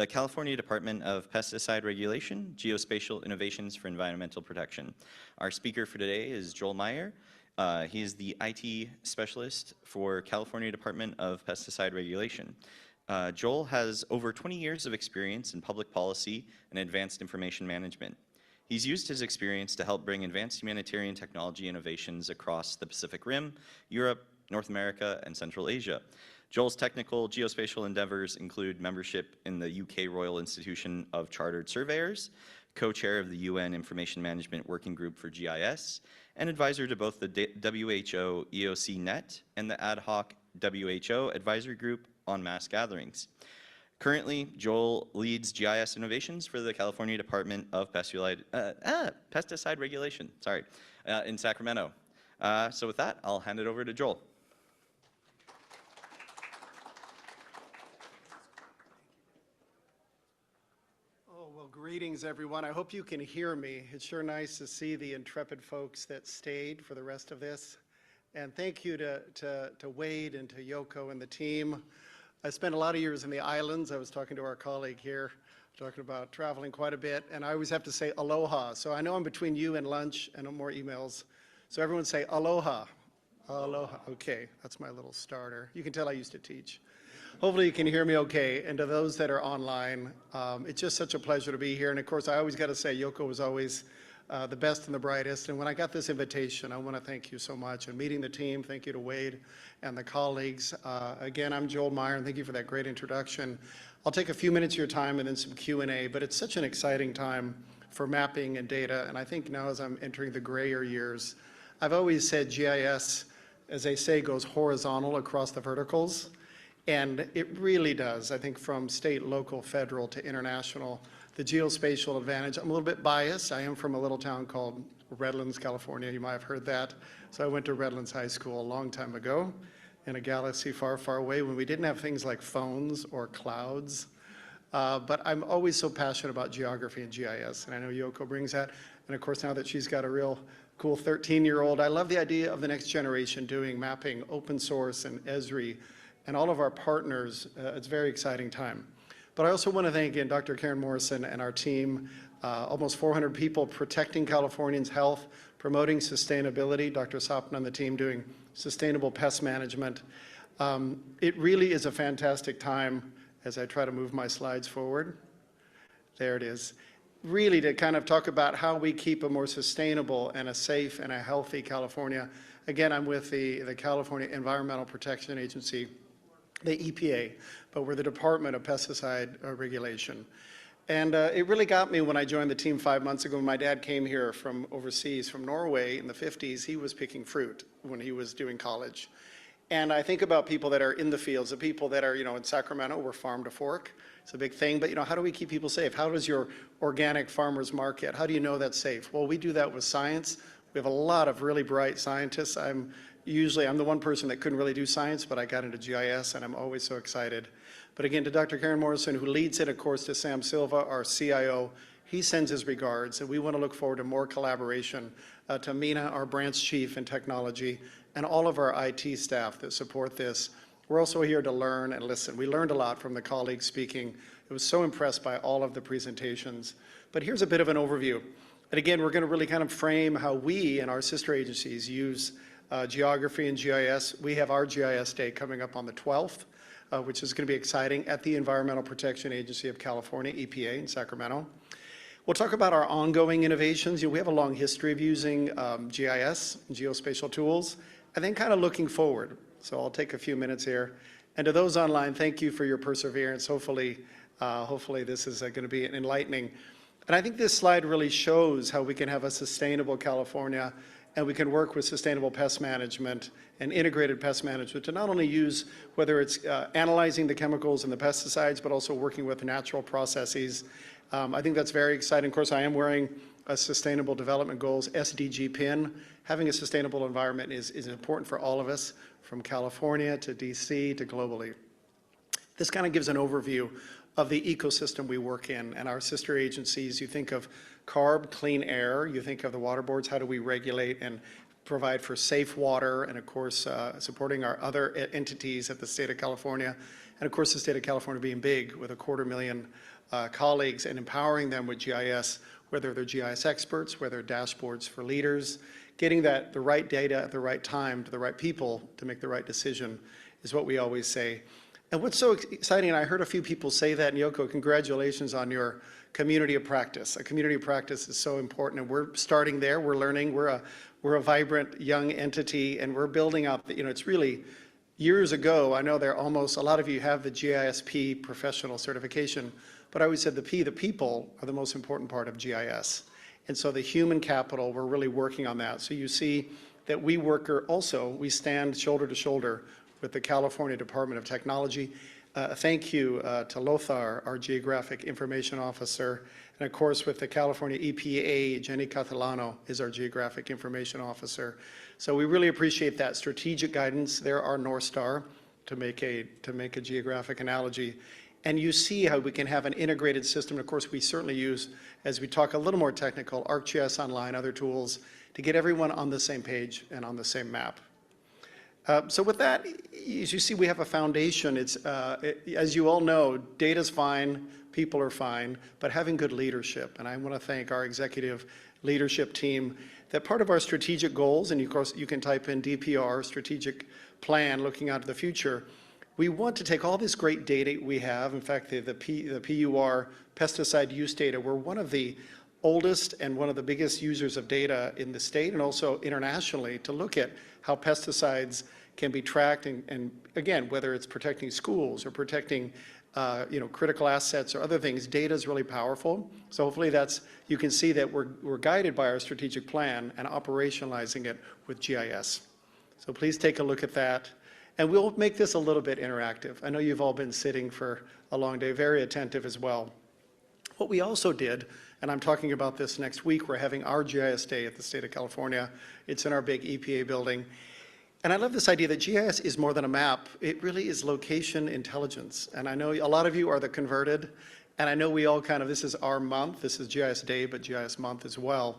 the California Department of Pesticide Regulation, Geospatial Innovations for Environmental Protection. Our speaker for today is Joel Myhre. He is the IT specialist for California Department of Pesticide Regulation. Joel has over 20 years of experience in public policy and advanced information management. He's used his experience to help bring advanced humanitarian technology innovations across the Pacific Rim, Europe, North America, and Central Asia. Joel's technical geospatial endeavors include membership in the UK Royal Institution of Chartered Surveyors, co-chair of the UN Information Management Working Group for GIS, and advisor to both the WHO EOC Net and the ad hoc WHO Advisory Group on Mass Gatherings. Currently, Joel leads GIS innovations for the California Department of Pesticide Regulation, in Sacramento. So with that, I'll hand it over to Joel. Greetings, everyone. I hope you can hear me. It's sure nice to see the intrepid folks that stayed for the rest of this. And thank you to Wade and to Yoko and the team. I spent a lot of years in the islands. I was talking to our colleague here, talking about traveling quite a bit, and I always have to say aloha. So I know I'm between you and lunch and more emails. So everyone say aloha. Aloha. Okay, that's my little starter. You can tell I used to teach. Hopefully you can hear me okay. And to those that are online, it's just such a pleasure to be here. And of course, I always got to say, Yoko was always the best and the brightest. And when I got this invitation, I want to thank you so much. And meeting the team, thank you to Wade and the colleagues. Again, I'm Joel Myhre, and thank you for that great introduction. I'll take a few minutes of your time and then some Q&A, but it's such an exciting time for mapping and data. And I think now as I'm entering the grayer years, I've always said GIS, as they say, goes horizontal across the verticals. And it really does, I think, from state, local, federal to international, the geospatial advantage. I'm a little bit biased. I am from a little town called Redlands, California. You might have heard that. So I went to Redlands High School a long time ago in a galaxy far, far away when we didn't have things like phones or clouds. But I'm always so passionate about geography and GIS, and I know Yoko brings that. And of course, now that she's got a real cool 13-year-old, I love the idea of the next generation doing mapping, open source, and Esri, and all of our partners. It's a very exciting time. But I also want to thank again Dr. Karen Morrison and our team, almost 400 people protecting Californians' health, promoting sustainability, Dr. Sapna and the team doing sustainable pest management. It really is a fantastic time as I try to move my slides forward. There it is. Really to kind of talk about how we keep a more sustainable and a safe and a healthy California. Again, I'm with the California Environmental Protection Agency, the EPA, but we're the Department of Pesticide Regulation. And it really got me when I joined the team 5 months ago. When my dad came here from overseas, from Norway in the 50s, he was picking fruit when he was doing college. And I think about people that are in the fields, the people that are, in Sacramento, we're farm to fork. It's a big thing, but how do we keep people safe? How does your organic farmer's market, how do you know that's safe? Well, we do that with science. We have a lot of really bright scientists. I'm the one person that couldn't really do science, but I got into GIS, and I'm always so excited. But again, to Dr. Karen Morrison, who leads it, of course, to Sam Silva, our CIO, he sends his regards, and we want to look forward to more collaboration. To Mina, our branch chief in technology, and all of our IT staff that support this. We're also here to learn and listen. We learned a lot from the colleagues speaking. I was so impressed by all of the presentations. But here's a bit of an overview. And again, we're going to really kind of frame how we and our sister agencies use geography and GIS. We have our GIS Day coming up on the 12th, which is going to be exciting, at the Environmental Protection Agency of California, EPA, in Sacramento. We'll talk about our ongoing innovations. We have a long history of using GIS, geospatial tools, and then kind of looking forward. So I'll take a few minutes here. And to those online, thank you for your perseverance. Hopefully this is going to be enlightening. And I think this slide really shows how we can have a sustainable California, and we can work with sustainable pest management and integrated pest management to not only use, whether it's analyzing the chemicals and the pesticides, but also working with natural processes. I think that's very exciting. Of course, I am wearing a Sustainable Development Goals SDG pin. Having a sustainable environment is important for all of us, from California to DC to globally. This kind of gives an overview of the ecosystem we work in and our sister agencies. You think of CARB, clean air. You think of the water boards. How do we regulate and provide for safe water? And of course, supporting our other entities at the state of California. And of course, the state of California being big with 250,000 colleagues and empowering them with GIS, whether they're GIS experts, whether dashboards for leaders, getting the right data at the right time to the right people to make the right decision is what we always say. And what's so exciting, and I heard a few people say that, and Yoko, congratulations on your community of practice. A community of practice is so important, and we're starting there. We're learning. We're a vibrant young entity, and we're building up. It's really years ago. I know a lot of you have the GISP professional certification, but I always said the people are the most important part of GIS. And so the human capital, we're really working on that. So you see that we stand shoulder to shoulder with the California Department of Technology. Thank you to Lothar, our Geographic Information Officer, and of course with the California EPA, Jenny Catalano is our Geographic Information Officer. So we really appreciate that strategic guidance. They're our North Star, to make a geographic analogy. And you see how we can have an integrated system. Of course, we certainly use, as we talk a little more technical, ArcGIS Online, other tools, to get everyone on the same page and on the same map. So with that, as you see, we have a foundation. As you all know, data's fine, people are fine, but having good leadership. And I want to thank our executive leadership team that part of our strategic goals, and of course you can type in DPR, strategic plan, looking out to the future. We want to take all this great data we have. In fact, the PUR, pesticide use data, we're one of the oldest and one of the biggest users of data in the state and also internationally to look at how pesticides can be tracked and again, whether it's protecting schools or protecting critical assets or other things, data is really powerful. So hopefully you can see that we're guided by our strategic plan and operationalizing it with GIS. So please take a look at that. And we'll make this a little bit interactive. I know you've all been sitting for a long day, very attentive as well. What we also did, and I'm talking about this next week, we're having our GIS Day at the state of California. It's in our big EPA building. And I love this idea that GIS is more than a map. It really is location intelligence. And I know a lot of you are the converted, and I know we all this is our month. This is GIS Day, but GIS month as well.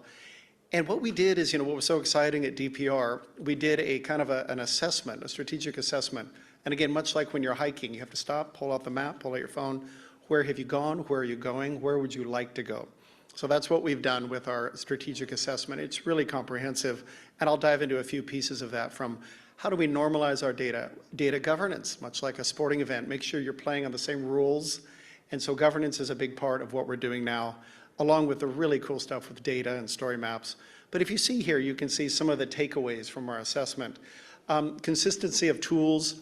And what we did is, what was so exciting at DPR, we did a an assessment, a strategic assessment. And again, much like when you're hiking, you have to stop, pull out the map, pull out your phone. Where have you gone? Where are you going? Where would you like to go? So that's what we've done with our strategic assessment. It's really comprehensive, and I'll dive into a few pieces of that, from how do we normalize our data governance, much like a sporting event, make sure you're playing on the same rules. And so governance is a big part of what we're doing now, along with the really cool stuff with data and story maps. But if you see here, you can see some of the takeaways from our assessment. Consistency of tools.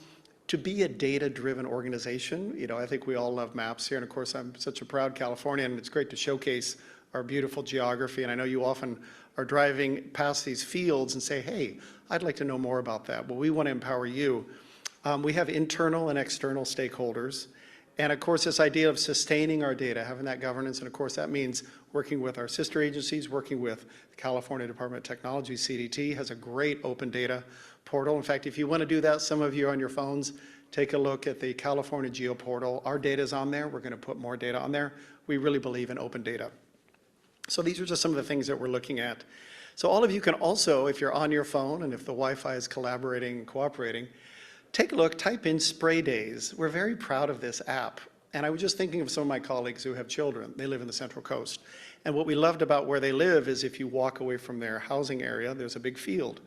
To be a data-driven organization, I think we all love maps here, and of course I'm such a proud Californian, and it's great to showcase our beautiful geography, and I know you often are driving past these fields and say, hey, I'd like to know more about that. Well, we want to empower you. We have internal and external stakeholders, and of course this idea of sustaining our data, having that governance, and of course that means working with our sister agencies, working with the California Department of Technology. CDT has a great open data portal. In fact, if you want to do that, some of you on your phones, take a look at the California Geo portal. Our data is on there. We're going to put more data on there. We really believe in open data. So these are just some of the things that we're looking at. So all of you can also, if you're on your phone and if the Wi-Fi is collaborating and cooperating, take a look, type in Spray Days. We're very proud of this app. And I was just thinking of some of my colleagues who have children. They live in the Central Coast. And what we loved about where they live is if you walk away from their housing area, there's a big field.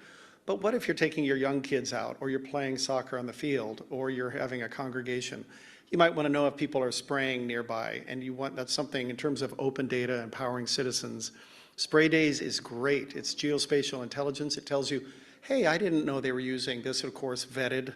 But what if you're taking your young kids out, or you're playing soccer on the field, or you're having a congregation? You might want to know if people are spraying nearby, and that's something in terms of open data, empowering citizens. Spray Days is great. It's geospatial intelligence. It tells you, hey, I didn't know they were using this, of course, vetted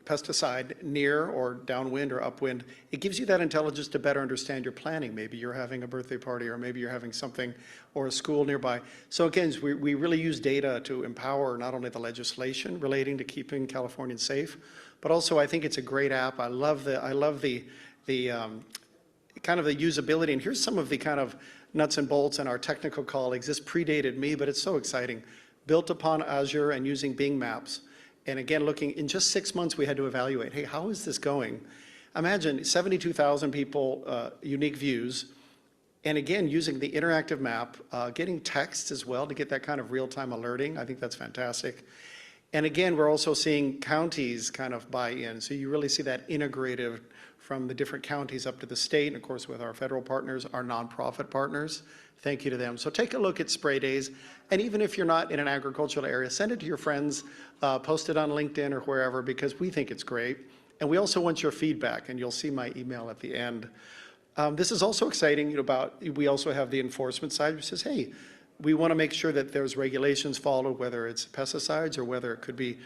pesticide near or downwind or upwind. It gives you that intelligence to better understand your planning. Maybe you're having a birthday party, or maybe you're having something, or a school nearby. So again, we really use data to empower not only the legislation relating to keeping Californians safe, but also I think it's a great app. I love the kind of the usability. And here's some of the kind of nuts and bolts and our technical colleagues. This predated me, but it's so exciting. Built upon Azure and using Bing Maps. And again, looking, in just 6 months, we had to evaluate, hey, how is this going? Imagine 72,000 people, unique views, and again, using the interactive map, getting texts as well to get that kind of real-time alerting. I think that's fantastic. And again, we're also seeing counties kind of buy in. So you really see that integrative from the different counties up to the state, and of course with our federal partners, our nonprofit partners. Thank you to them. So take a look at spray days, and even if you're not in an agricultural area, send it to your friends, post it on LinkedIn or wherever, because we think it's great. And we also want your feedback, and you'll see my email at the end. This is also exciting we also have the enforcement side, which says, hey, we want to make sure that there's regulations followed, whether it's pesticides or whether it could be,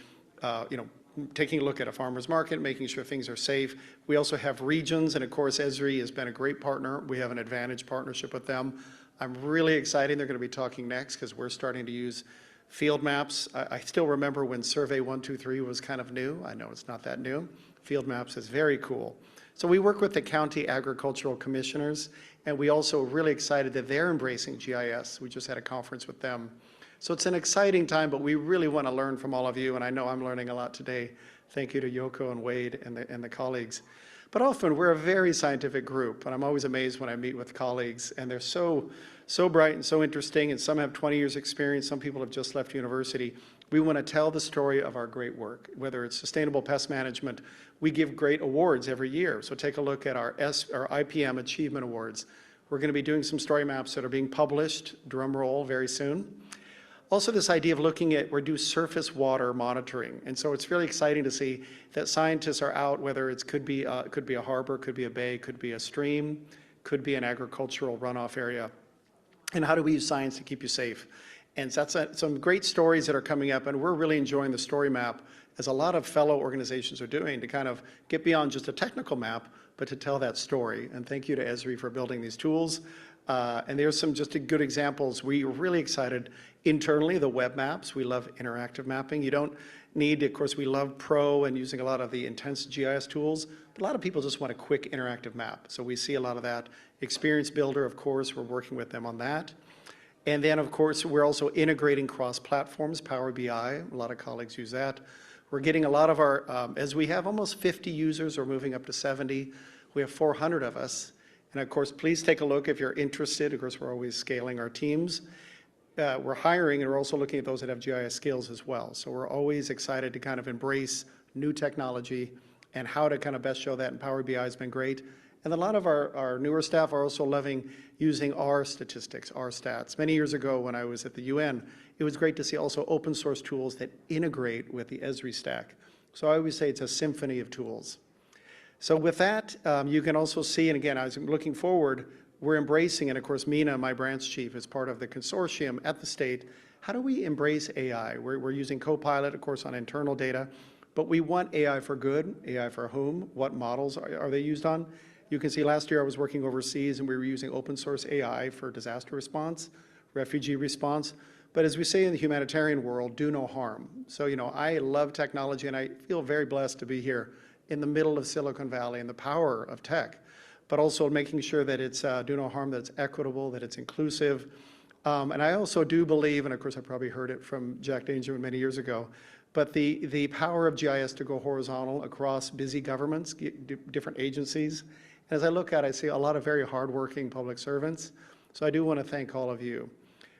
taking a look at a farmer's market, making sure things are safe. We also have regions, and of course, Esri has been a great partner. We have an advantage partnership with them. I'm really excited. They're going to be talking next because we're starting to use field maps. I still remember when Survey 123 was kind of new. I know it's not that new. Field maps is very cool. So we work with the county agricultural commissioners, and we also really excited that they're embracing GIS. We just had a conference with them. So it's an exciting time, but we really want to learn from all of you, and I know I'm learning a lot today. Thank you to Yoko and Wade and the colleagues. But often we're a very scientific group, and I'm always amazed when I meet with colleagues, and they're so bright and so interesting, and some have 20 years experience, some people have just left university. We want to tell the story of our great work, whether it's sustainable pest management. We give great awards every year, so take a look at our IPM Achievement Awards. We're going to be doing some story maps that are being published, drum roll, very soon. Also this idea of looking at, we do surface water monitoring, and so it's really exciting to see that scientists are out, whether it could be a harbor, could be a bay, could be a stream, could be an agricultural runoff area. And how do we use science to keep you safe? And so that's some great stories that are coming up, and we're really enjoying the story map, as a lot of fellow organizations are doing, to kind of get beyond just a technical map, but to tell that story. And thank you to Esri for building these tools. And there's some just good examples. We are really excited internally, the web maps. We love interactive mapping. You don't need, of course, we love Pro and using a lot of the intense GIS tools, but a lot of people just want a quick interactive map. So we see a lot of that. Experience Builder, of course, we're working with them on that. And then, of course, we're also integrating cross-platforms, Power BI. A lot of colleagues use that. We're getting a lot of our, as we have almost 50 users, we're moving up to 70. We have 400 of us. And of course, please take a look if you're interested. Of course, we're always scaling our teams. We're hiring, and we're also looking at those that have GIS skills as well. So we're always excited to kind of embrace new technology and how to kind of best show that, and Power BI has been great. And a lot of our newer staff are also loving using R statistics, R stats. Many years ago when I was at the UN, it was great to see also open source tools that integrate with the Esri stack. So I always say it's a symphony of tools. So with that, you can also see, and again, I was looking forward, we're embracing, and of course, Myhre, my branch chief, is part of the consortium at the state. How do we embrace AI? We're using Copilot, of course, on internal data, but we want AI for good, AI for whom, what models are they used on? You can see last year I was working overseas and we were using open source AI for disaster response, refugee response. But as we say in the humanitarian world, do no harm. So, I love technology, and I feel very blessed to be here in the middle of Silicon Valley and the power of tech, but also making sure that it's do no harm, that it's equitable, that it's inclusive. And I also do believe, and of course I probably heard it from Jack Dangerman many years ago, but the power of GIS to go horizontal across busy governments, different agencies. And as I look at it, I see a lot of very hardworking public servants. So I do want to thank all of you.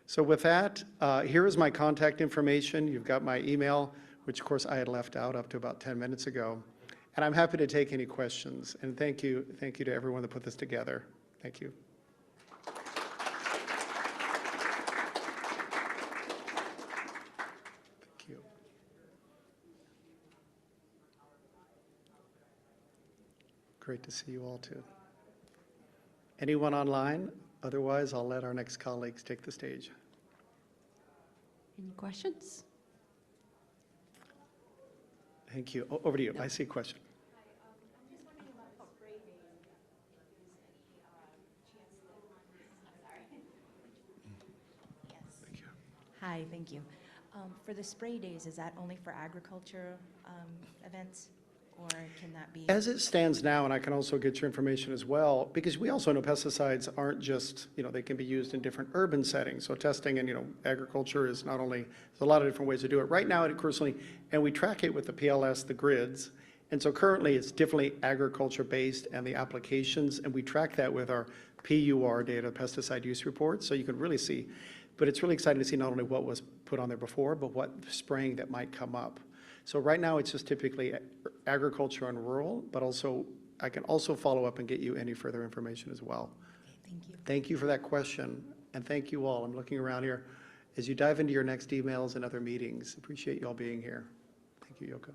So with that, here is my contact information. You've got my email, which of course I had left out up to about 10 minutes ago. And I'm happy to take any questions. And thank you to everyone that put this together. Thank you. Thank you. Great to see you all too. Anyone online? Otherwise, I'll let our next colleagues take the stage. Any questions? Thank you. Over to you. I see a question. Hi, I'm just wondering about the spray days. Yes. Thank you. Hi, thank you. For the spray days, is that only for agriculture events, or can that be? As it stands now, and I can also get your information as well, because we also know pesticides aren't just, they can be used in different urban settings. So testing and, agriculture is not only, there's a lot of different ways to do it. Right now, and we track it with the PLS, the grids. And so currently, it's definitely agriculture-based and the applications, and we track that with our PUR data, pesticide use reports, so you can really see. But it's really exciting to see not only what was put on there before, but what spraying that might come up. So right now, it's just typically agriculture and rural, but also I can also follow up and get you any further information as well. Okay, thank you. Thank you for that question, and thank you all. I'm looking around here. As you dive into your next emails and other meetings, appreciate you all being here. Thank you, Yoko.